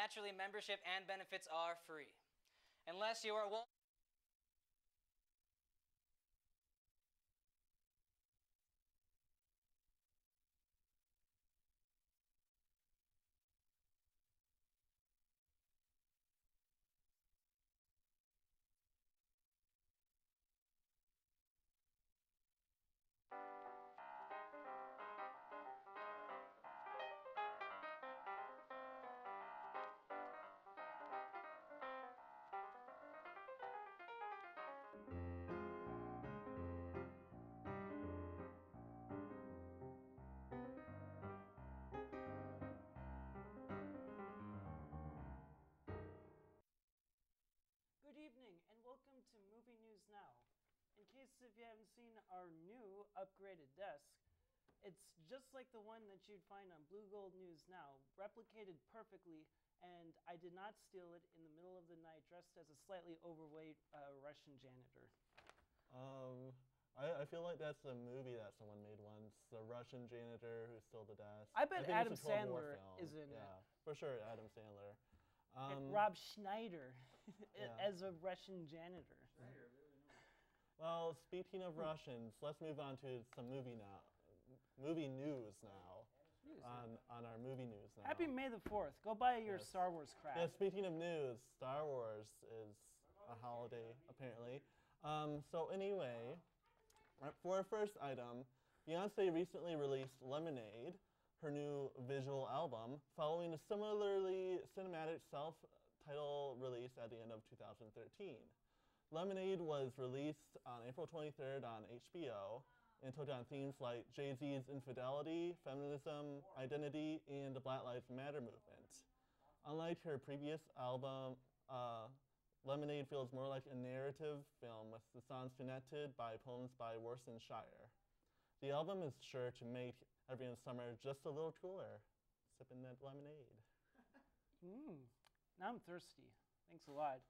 naturally, membership and benefits are free. Unless you are Good evening and welcome to Movie News Now. In case if you haven't seen our new upgraded desk, it's just like the one that you'd find on Blue Gold News Now, replicated perfectly, and I did not steal it in the middle of the night dressed as a slightly overweight Russian janitor. I feel like that's a movie that someone made once, the Russian janitor who stole the desk. I bet Adam it's a Cold War Sandler film. is in Yeah, it. for sure, Adam Sandler. And Rob Schneider Yeah. as a Russian janitor. Well, speaking of Russians, let's move on to some movie news now. On our movie news now. Happy May the 4th. Go buy your Star Wars crap. Yeah, speaking of news, Star Wars is a holiday, apparently. So anyway, for our first item, Beyonce recently released Lemonade, her new visual album, following a similarly cinematic self-titled release at the end of 2013. Lemonade was released on April 23rd on HBO and took on themes like Jay-Z's infidelity, feminism, identity, and the Black Lives Matter movement. Unlike her previous album, Lemonade feels more like a narrative film with the songs connected by poems by Warsan Shire. The album is sure to make everyone's summer just a little cooler, sipping that lemonade. Now I'm thirsty. Thanks a lot.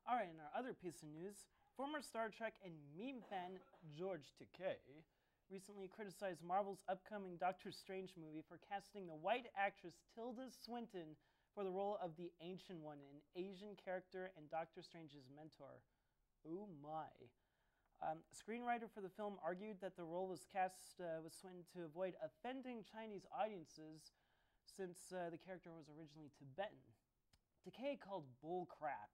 All right, in our other piece of news, former Star Trek and meme fan George Takei recently criticized Marvel's upcoming Doctor Strange movie for casting the white actress Tilda Swinton for the role of the Ancient One, an Asian character and Doctor Strange's mentor. Oh my. Screenwriter for the film argued that the role was cast with Swinton to avoid offending Chinese audiences since the character was originally Tibetan. Takei called bull crap,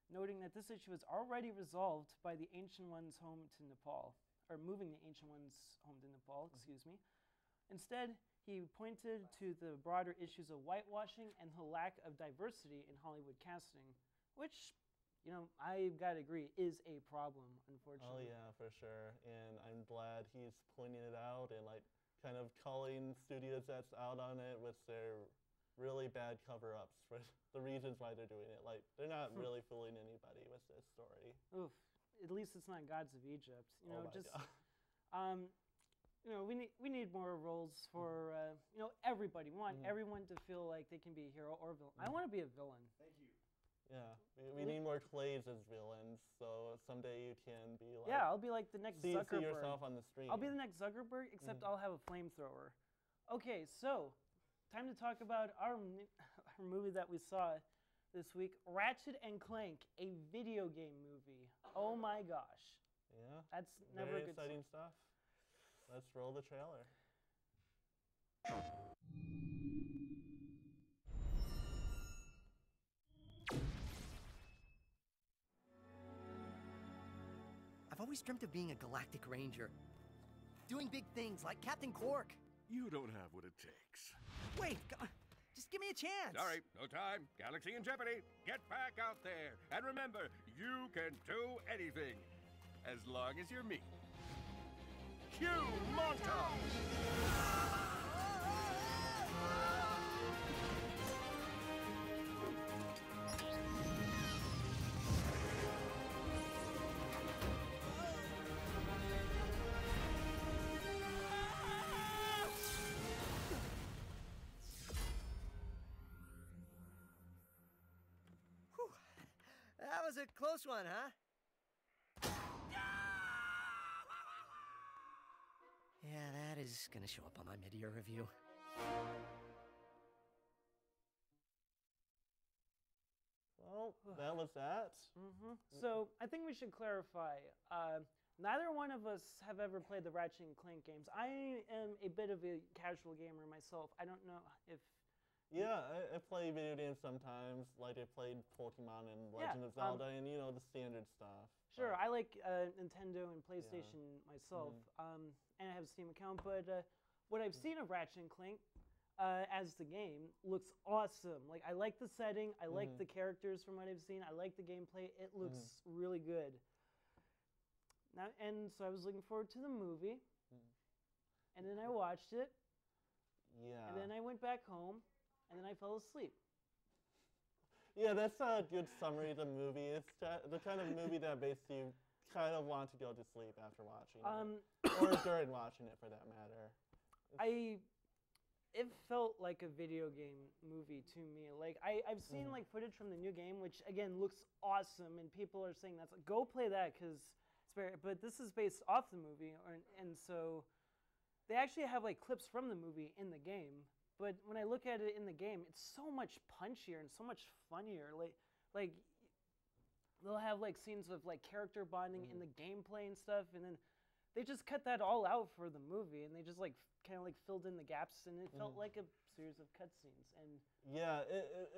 noting that this issue was already resolved by the Ancient One's home to Nepal, or moving the Ancient One's home to Nepal, excuse me. Instead, he pointed to the broader issues of whitewashing and the lack of diversity in Hollywood casting, which, you know, I've got to agree, is a problem, unfortunately. Oh yeah, for sure. And I'm glad he's pointing it out and like kind of calling studios that's out on it with their really bad cover-ups for the reasons why they're doing it. Like, they're not really fooling anybody with this story. Oof. At least it's not Gods of Egypt. You know, oh my just God. you know, we need more roles for you know, everybody. We want everyone to feel like they can be a hero or a villain. I want to be a villain. Thank you. Yeah, we need more Clays as villains, so someday you can be like... Yeah, I'll be like the next Zuckerberg. See yourself on the screen. I'll be the next Zuckerberg, except I'll have a flamethrower. Okay, so time to talk about our movie that we saw this week, Ratchet and Clank, a video game movie. Oh my gosh. Yeah, that's never very a good exciting stuff. Let's roll the trailer. I've always dreamt of being a galactic ranger, doing big things like Captain Quark. You don't have what it takes. Wait, just give me a chance. Sorry, no time. Galaxy in jeopardy. Get back out there. And remember, you can do anything, as long as you're me. Cue montage! Whew. That was a close one, huh? Yeah, that is gonna show up on my mid-year review. well, that was that. So I think we should clarify. Neither one of us have ever played the Ratchet and Clank games. I am a bit of a casual gamer myself. I don't know if... Yeah, I play video games sometimes. Like I played Pokemon and Legend of Zelda and, you know, the standard stuff. Sure, but- I like Nintendo and PlayStation myself, and I have a Steam account, but what I've seen of Ratchet and Clank as the game looks awesome. Like, I like the setting, I like the characters from what I've seen, I like the gameplay, it looks really good. Now, and so I was looking forward to the movie, and then I watched it, Yeah. and then I went back home, and then I fell asleep. Yeah, that's a good summary of the movie. It's the kind of movie that makes you kind of want to go to sleep after watching it. Or during watching it, for that matter. It felt like a video game movie to me. Like, I've seen like footage from the new game, which again looks awesome, and people are saying that's like, go play that because it's very. But this is based off the movie, and so they actually have like clips from the movie in the game. But when I look at it in the game, it's so much punchier and so much funnier. Like they'll have like scenes of like character bonding in the gameplay and stuff, and then they just cut that all out for the movie, and they just like kind of like filled in the gaps, and it felt like a series of cutscenes. And yeah,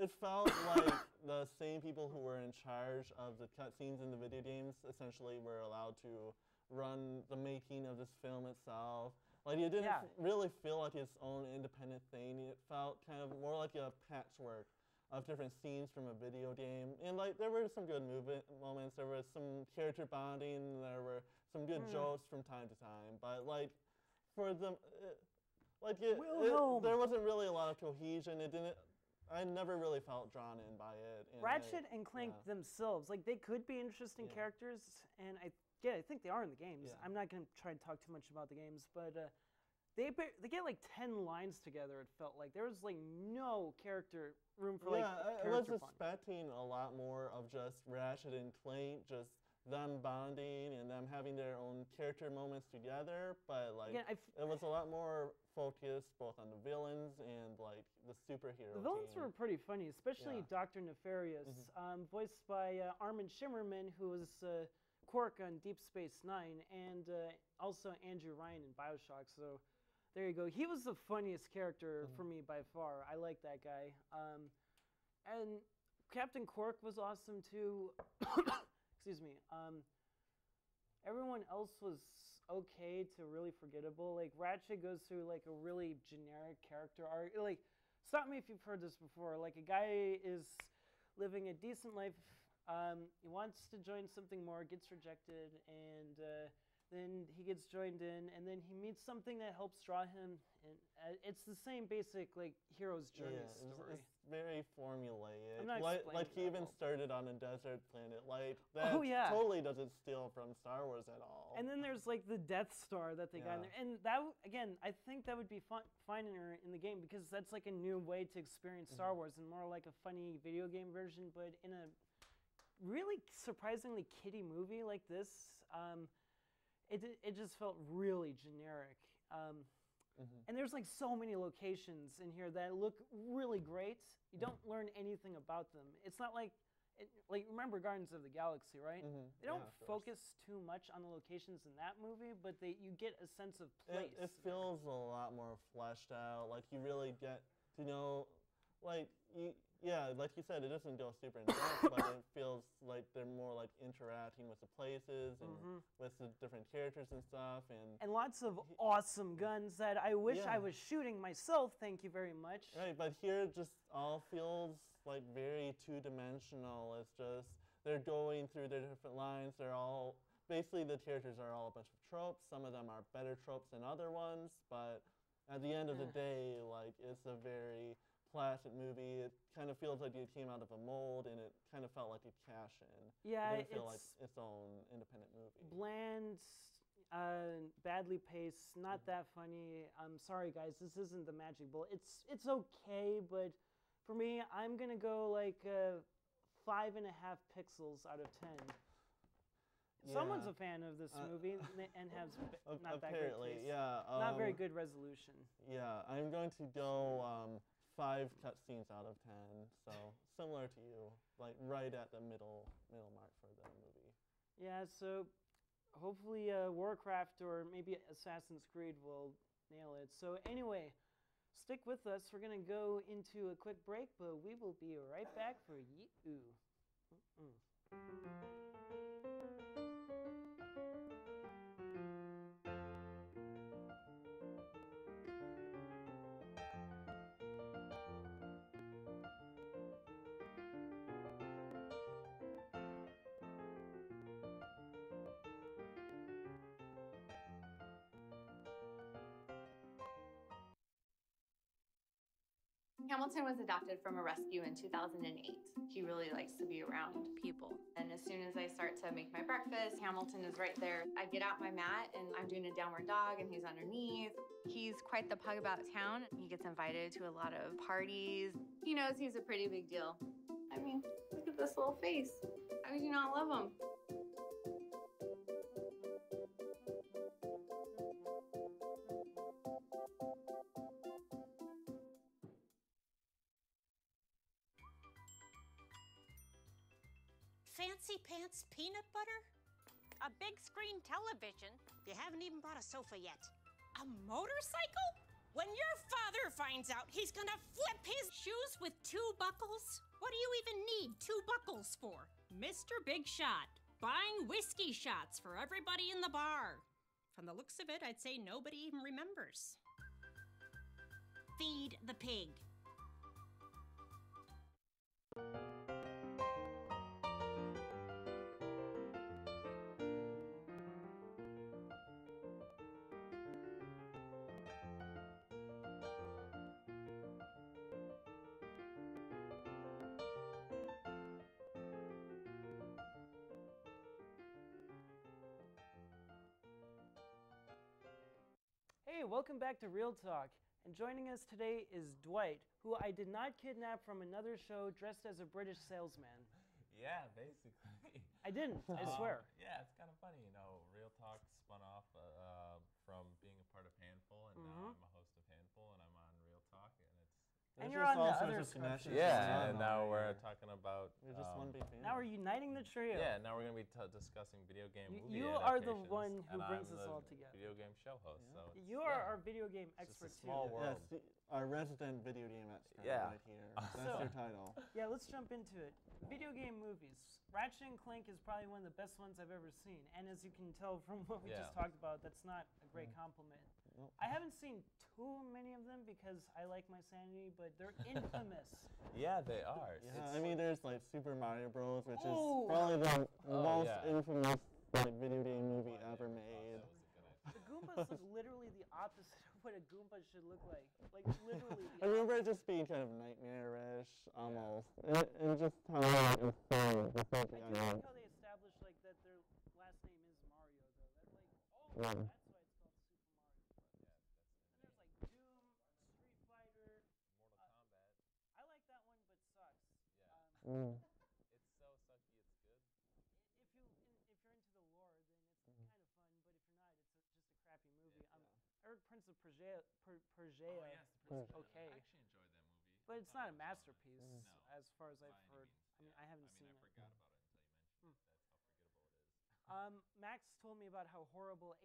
it felt like the same people who were in charge of the cutscenes in the video games essentially were allowed to run the making of this film itself. Like, it didn't really feel like its own independent thing. It felt kind of more like a patchwork of different scenes from a video game. And, like, there were some good moments. There was some character bonding. There were some good jokes from time to time. But, like, for them, there wasn't really a lot of cohesion. I never really felt drawn in by it. And Ratchet and Clank themselves, like, they could be interesting characters, and I think they are in the games. Yeah. I'm not going to try and talk too much about the games, but they get like 10 lines together, it felt like. There was like no room for like I character was bonding. expecting a lot more of just Ratchet and Clank, just them bonding and them having their own character moments together, but like Again, it was a lot more focused both on the villains and like the superhero The villains team. were pretty funny, especially Dr. Nefarious, voiced by Armin Shimmerman, who was Quark on Deep Space Nine, and also Andrew Ryan in BioShock. So there you go. He was the funniest character for me by far. I like that guy. And Captain Quark was awesome too. Excuse me. Everyone else was okay to really forgettable. Like, Ratchet goes through like a really generic character arc. Like, stop me if you've heard this before. Like, a guy is living a decent life. He wants to join something more, gets rejected, and then he gets joined in, and then he meets something that helps draw him. And it's the same basic like hero's journey story. It's very formulaic. I'm not Like he explaining even that well. started on a desert planet. Like that totally doesn't steal from Star Wars at all. And then there's like the Death Star that they got in there, and that again, I think that would be fine in the game because that's like a new way to experience Star Wars and more like a funny video game version, but in a really surprisingly kiddie movie like this, it just felt really generic. And there's like so many locations in here that look really great. You don't learn anything about them. It's not like remember Guardians of the Galaxy, right? They don't focus too much on the locations in that movie, but you get a sense of place. It feels a lot more fleshed out. Like you really get to know, like you said, it doesn't go super in depth, but it feels like they're more like interacting with the places and with the different characters and stuff, and lots of awesome guns that I wish I was shooting myself. Thank you very much. Right, but here it just all feels like very two-dimensional. It's just they're going through their different lines. They're all basically the characters are all a bunch of tropes. Some of them are better tropes than other ones, but at the end of the day, like it's a very placid movie. It kind of feels like it came out of a mold, and it kind of felt like it cashed in. Yeah, it didn't feel like its own independent movie. Bland, badly paced, not that funny. I'm sorry, guys, this isn't the magic bullet. It's okay, but for me, I'm gonna go like 5.5 pixels out of 10. Someone's a fan of this movie and has not that great taste. Yeah. Not very good resolution. Yeah, I'm going to go 5 cutscenes out of 10. So similar to you, like right at the middle mark for the movie. Yeah, so hopefully Warcraft or maybe Assassin's Creed will nail it. So anyway, stick with us. We're going to go into a quick break, but we will be right back for you. Hamilton was adopted from a rescue in 2008. He really likes to be around people. And as soon as I start to make my breakfast, Hamilton is right there. I get out my mat and I'm doing a downward dog and he's underneath. He's quite the pug about town. He gets invited to a lot of parties. He knows he's a pretty big deal. I mean, look at this little face. How could you not love him? Fancy pants peanut butter? A big screen television? You haven't even bought a sofa yet. A motorcycle? When your father finds out, he's gonna flip his shoes with 2 buckles? What do you even need 2 buckles for? Mr. Big Shot, buying whiskey shots for everybody in the bar. From the looks of it, I'd say nobody even remembers. Feed the pig. Hey, welcome back to Real Talk. And joining us today is Dwight, who I did not kidnap from another show dressed as a British salesman. Yeah, basically. I didn't, I swear. Yeah, it's kind of funny, you know. Real Talk spun off from being a part of Handful, and now I'm a host of Handful, and I'm on Real Talk, and it's... And you're on the all sorts other of connections scriptures. going Yeah, on and now over we're here. talking about... You're just one big family. Now we're uniting the trio. Yeah, now we're going to be discussing video game movie You are the adaptations, one who and brings I'm us the all together. video game show host, so... You are our video game It's expert just a small too. world. Yes, our resident video game expert Yeah. right here. That's So- your title. Yeah, let's jump into it. Video game movies. Ratchet and Clank is probably one of the best ones I've ever seen. And as you can tell from what we just talked about, that's not a great compliment. Nope. I haven't seen too many of them because I like my sanity, but they're infamous. Yeah, they are. Yeah, I mean, there's like Super Mario Bros., which is Ooh. probably the most yeah. infamous like video game movie ever made. The Goombas look literally the opposite of what a Goomba should look like. Like, literally I the remember it just being kind of nightmarish, almost, and just how like insane the I do like how they established like that their last name is Mario though. That's like, oh, Yeah. that's why it's called Super Mario Bros. And there's like Doom, Street Fighter. Mortal Kombat. I like that one, but sucks. Mm. It's so sucky, it's good. If you're into the lore, then it's kind of fun. But if you're not, it's just a crappy movie. I heard Prince of Persia. Was okay, I actually enjoyed that movie. but it's not a masterpiece No, as far as I've by any heard. means, I mean, yeah. I haven't seen I it. forgot about it until you mentioned it. That's how forgettable it is. Max told me about how horrible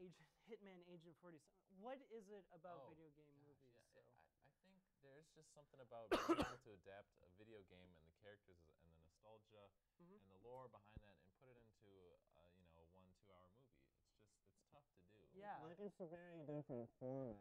Hitman Agent 47. What is it about Oh, video game gosh, movies? yeah, So? I think there's just something about being able to adapt a video game and the characters and the nostalgia Mhm. and the lore behind that and put it into a 1-2 hour movie. It's tough to do. Yeah. Like, it's a very different format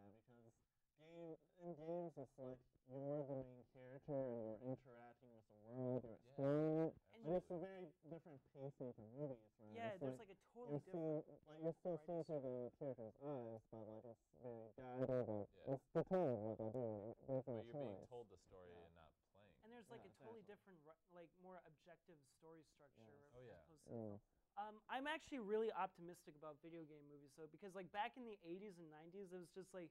because in games it's like you're the main character and you're interacting with the world, you're exploring it, And and it's a very different pacing to movies. Where Yeah, it's there's like a totally you're different. seeing, like you're still seeing through the character's eyes, but like it's very guided. And Yeah. it's the tone of what they're doing. There's no But you're being choice. told the story and not playing. And there's like Yeah, a totally exactly. different, like more objective story structure. Yeah. Oh, yeah. as opposed to- Mm. I'm actually really optimistic about video game movies, though, because like back in the 80s and 90s, it was just like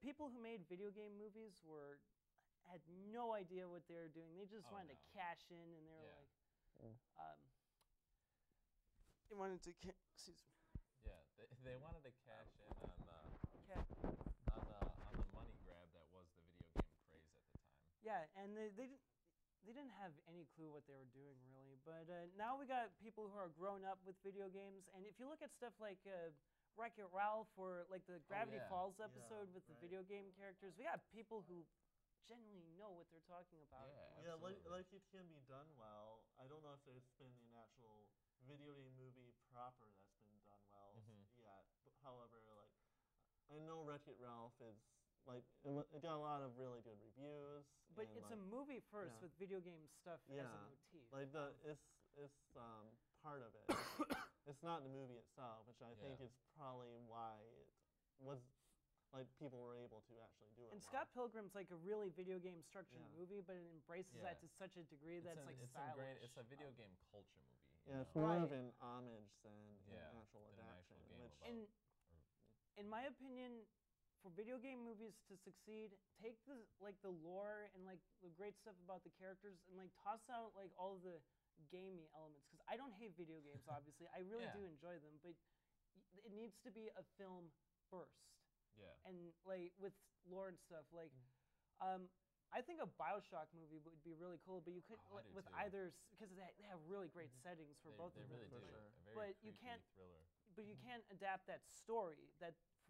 people who made video game movies had no idea what they were doing. They just Oh, wanted no. to cash in, and they were Yeah. like, they wanted to. Excuse me. Yeah, they wanted to cash in on the Okay. on the money grab that was the video game craze at the time. Yeah, and they didn't have any clue what they were doing really. But now we got people who are grown up with video games, and if you look at stuff like Wreck-It Ralph or like the Gravity yeah. Falls episode with the right. video game characters, we got people who genuinely know what they're talking about. Yeah, Yeah, like absolutely. it can be done well. I don't know if there's been an actual video game movie proper that's been done well yet. However, like I know Wreck-It Ralph is like it got a lot of really good reviews. But and, it's like, a movie first yeah. with video game stuff as yeah, a motif. like it's part of it. It's not the movie itself, which I think Yeah. is probably why it was like people were able to actually do it. And well. Scott Pilgrim's like a really video game structured Yeah. movie, but it embraces that Yeah. to such a degree that it's like it's stylish. it's a video game culture movie. you Yeah, it's know? more Right. of an homage than Yeah, an actual than an actual adaptation. game Which about- In my opinion, for video game movies to succeed, take the lore and like the great stuff about the characters and like toss out like all of the gamey elements, because I don't hate video games obviously. I really Yeah. do enjoy them, but it needs to be a film first. Yeah. And like with lore and stuff, like I think a BioShock movie would be really cool, but you could Oh, I do with too. either because they have really great settings for both They of them. really do. For sure. A very But you creepy can't- thriller. But you can't adapt that story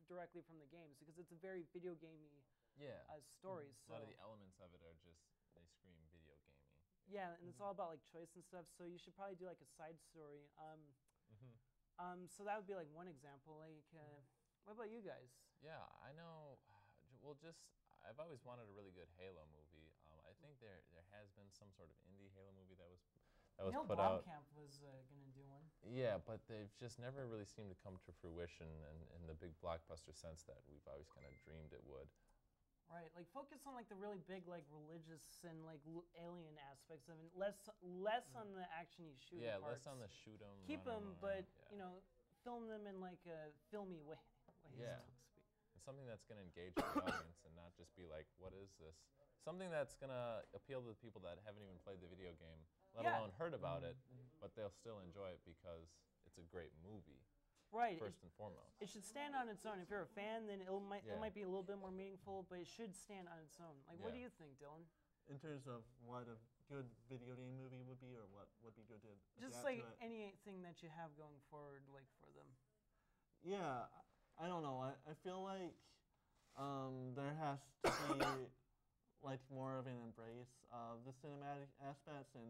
directly from the games because it's a very video gamey Yeah. story. A So lot of the elements of it are just they scream video gamey. yeah, and it's all about like choice and stuff. So you should probably do like a side story. So that would be like one example. Like, what about you guys? Yeah, I know. Well, just I've always wanted a really good Halo movie. I think there has been some sort of indie Halo movie that was Neil put out. Blomkamp was gonna do one. Yeah, but they've just never really seemed to come to fruition in the big blockbuster sense that we've always kind of dreamed it would. Right, like focus on like the really big like religious and like alien aspects of it. Less on the action you shoot. Yeah, parts. less on the shoot 'em. Keep run 'em them, but around, you know, film them in like a filmy way. Yeah. so to speak. It's something that's going to engage the audience and not just be like, what is this? Something that's going to appeal to the people that haven't even played the video game, let Yeah. alone heard about it, but they'll still enjoy it because it's a great movie, Right. first and foremost. It should stand on its own. If you're a fan, then it might Yeah. be a little bit more meaningful, but it should stand on its own. Like, what do Yeah. you think, Dylan? in terms of what a good video game movie would be, or what would be good to Just adapt like to it. anything that you have going forward, like for them. Yeah, I don't know. I feel like there has to be like more of an embrace of the cinematic aspects, and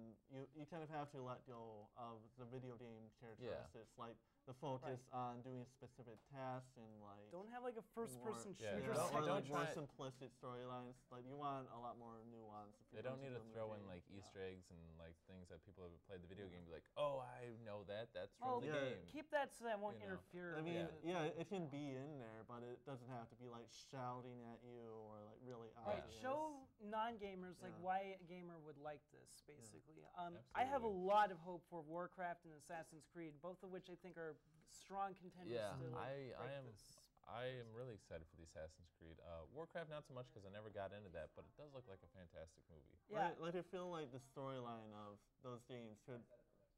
you kind of have to let go of the video game characteristics, like the focus on doing specific tasks and like Don't have like a first-person Yeah, shooter. don't- or don't like more try- simplistic storylines. Like you want a lot more nuance. If They you're don't going need to do a throw in movie. like Easter eggs and like things that people have played the video game. Be like, oh, I know that. That's Well, from the yeah. game. Keep that so that won't You know. interfere. I with mean, the- yeah, it can be in there, but it doesn't have to be like shouting at you or like really Right, obvious. show non-gamers like Yeah. why a gamer would like this, basically. I have a Absolutely. lot of hope for Warcraft and Assassin's Creed, both of which I think are strong contenders Yeah, to like, I break am. this. I am really excited for the Assassin's Creed. Warcraft, not so much because I never got into that, but it does look like a fantastic movie. Yeah, Like I feel like the storyline of those games could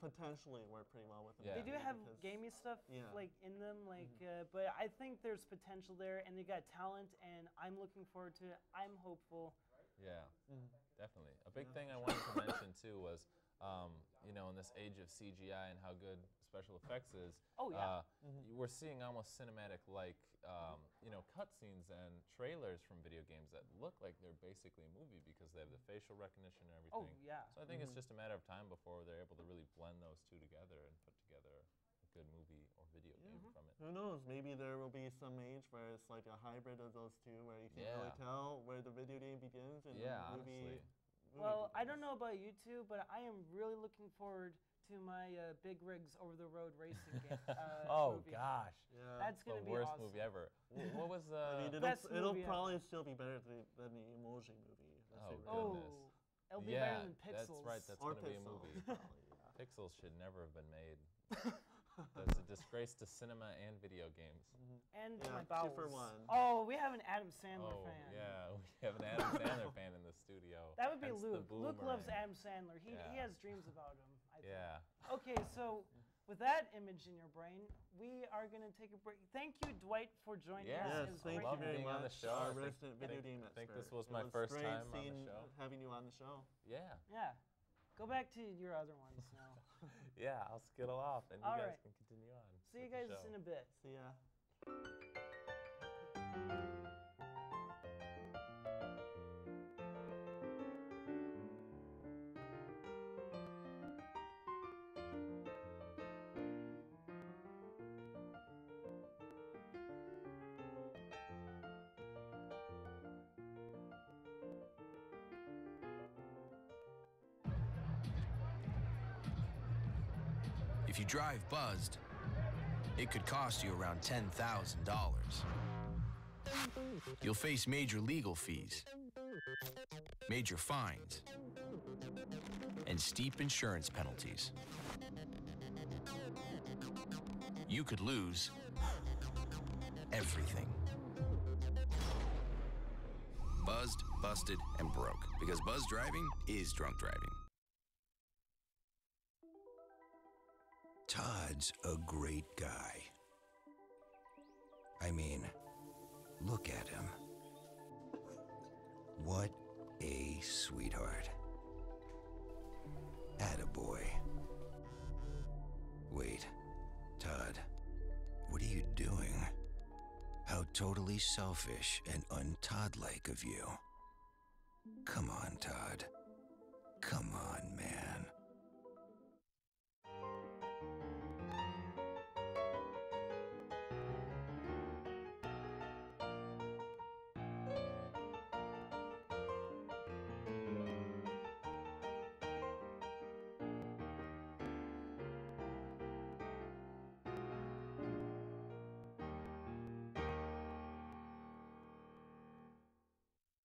potentially work pretty well with a Yeah. they do movie have because- gamey stuff Yeah. like in them, like, but I think there's potential there, and they got talent, and I'm looking forward to it. I'm hopeful. Yeah, Mhm. definitely. A big Yeah, thing I for wanted to mention too was, in this age of CGI and how good special effects is. Oh, yeah. We're seeing almost cinematic-like, cutscenes and trailers from video games that look like they're basically a movie because they have the facial recognition and Oh everything. yeah. So I think it's just a matter of time before they're able to really blend those two together and put together a good movie or video game from it. Who knows? Maybe there will be some age where it's like a hybrid of those two, where you can't really Yeah. tell where the video game begins and Yeah, the movie. honestly. Well, I don't know about you two, but I am really looking forward to my Big Rigs Over the Road racing game. Oh movie. gosh, Yeah. That's the gonna be worst awesome. movie ever. What was I mean, Best it'll movie ever. probably still be better than the Emoji movie. Let's Oh, say Oh, goodness. it'll be Yeah, better than Pixels. that's right. That's or gonna be a Pixels, movie. probably, yeah. Pixels should never have been made. That's a disgrace to cinema and video games. And Yeah, my 2 bowels. for 1. Oh, we have an Adam Sandler Oh fan. yeah, we have an Adam Sandler fan in the studio. That would be Hence the Luke. Luke loves boomerang. Adam Sandler. He Yeah. has dreams about him. I think. Yeah. Okay, so with that image in your brain, we are going to take a break. Thank you, Dwight, for joining us. Yes, It was thank great you having very being on the much, show. our I think- resident video game expert. I think this was It my first great time on the seeing- show. having you on the show. Yeah. Yeah. Go back to your other ones now. Yeah, I'll skittle off, and you All guys right. can continue on. See you with the guys show. in a bit. See ya. If you drive buzzed, it could cost you around $10,000. You'll face major legal fees, major fines, and steep insurance penalties. You could lose everything. Buzzed, busted, and broke, because buzz driving is drunk driving. Todd's a great guy. I mean, look at him. What a sweetheart. Attaboy. Wait, Todd, what are you doing? How totally selfish and un-Todd-like of you. Come on, Todd. Come on, man.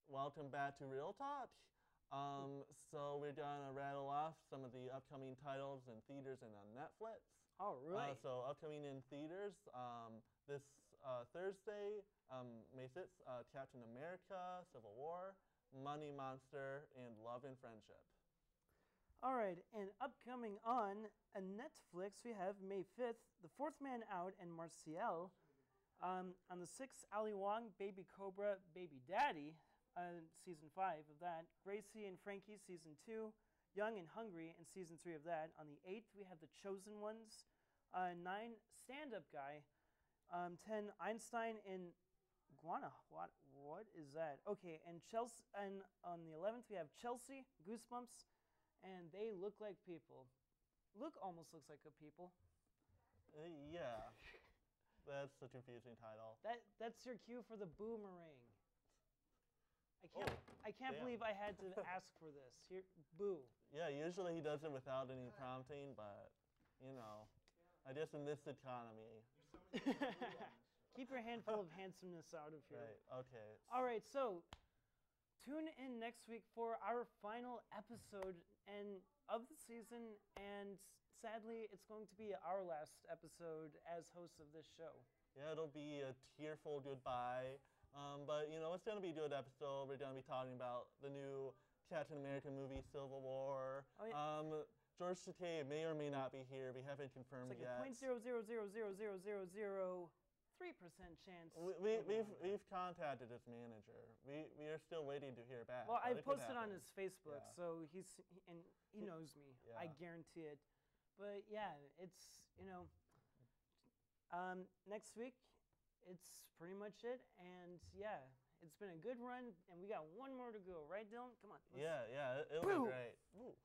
Welcome back to Real Talk. So we're gonna rattle off some of the upcoming titles in theaters and on Netflix. All right. So upcoming in theaters this Thursday, May 6th, Captain America, Civil War, Money Monster, and Love and Friendship. All right, and upcoming on Netflix, we have May 5th, The Fourth Man Out and Martial. On the 6th, Ali Wong, Baby Cobra, Baby Daddy, Season 5 of that. Gracie and Frankie, Season 2. Young and Hungry, and Season 3 of that. On the 8th, we have The Chosen Ones. 9, Stand Up Guy. 10, Einstein and Guana. What is that? Okay, and Chelsea. And on the 11th, we have Chelsea, Goosebumps, and They Look Like People. Look almost looks like a people. Yeah, that's a confusing title. That's your cue for the boomerang. I can't damn. believe I had to ask for this. Here, boo. Yeah, usually he does it without any prompting, but you know, I guess in this economy. Keep your handful of handsomeness out of here. Right. Okay. All right, so tune in next week for our final episode of the season, and sadly, it's going to be our last episode as hosts of this show. Yeah, it'll be a tearful goodbye. But, you know, it's going to be a good episode. We're going to be talking about the new Captain America movie, Civil War. Oh, yeah. George Takei may or may not be here. We haven't confirmed It's like yet. a 0.0000003% chance. We've contacted his manager. We are still waiting to hear back. Well, but I it could posted on happen. his Facebook, Yeah. so he knows me. I Yeah. guarantee it. But yeah, it's, next week, it's pretty much it. And yeah, it's been a good run, and we got one more to go. Right, Dylan? Come on. Yeah, it'll be Woo! great. Ooh.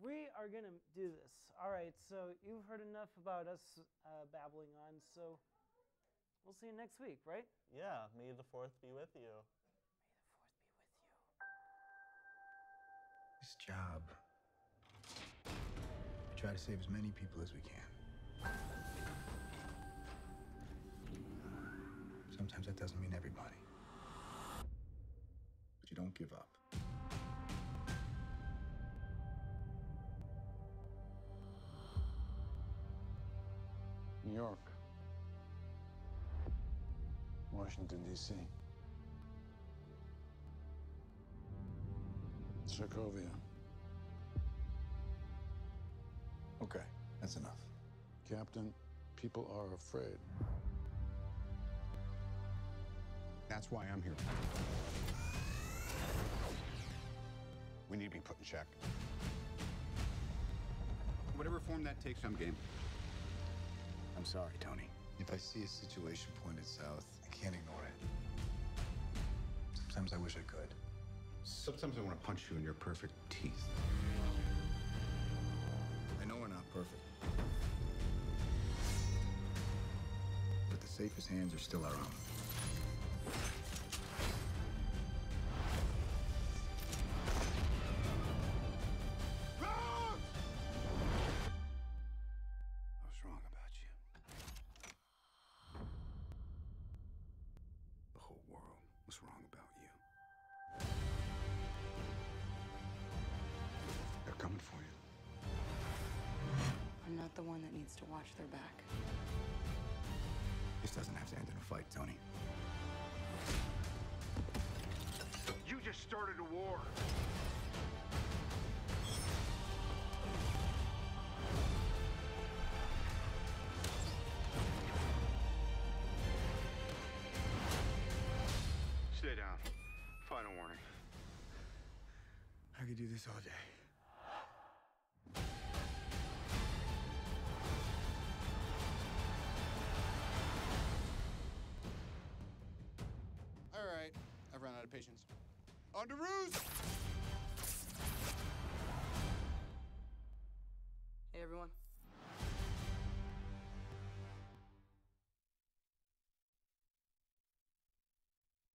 We are going to do this. All right, so you've heard enough about us babbling on, so we'll see you next week, right? Yeah, may the 4th be with you. This job, we try to save as many people as we can. Sometimes that doesn't mean everybody. But you don't give up. New York. Washington, D.C. Sokovia. Okay, that's enough. Captain. People are afraid. That's why I'm here. We need to be put in check. Whatever form that takes, I'm game. I'm sorry, Tony. If I see a situation pointed south, I can't ignore it. Sometimes I wish I could. Sometimes I want to punch you in your perfect teeth. I know we're not perfect. But the safest hands are still our own. I was wrong about you. The whole world was wrong about you. They're coming for you. I'm not the one that needs to watch their back. This doesn't have to end in a fight, Tony. You just started a war. Stay down. Final warning. I could do this all day. All right, I've run out of patience. On to ruse!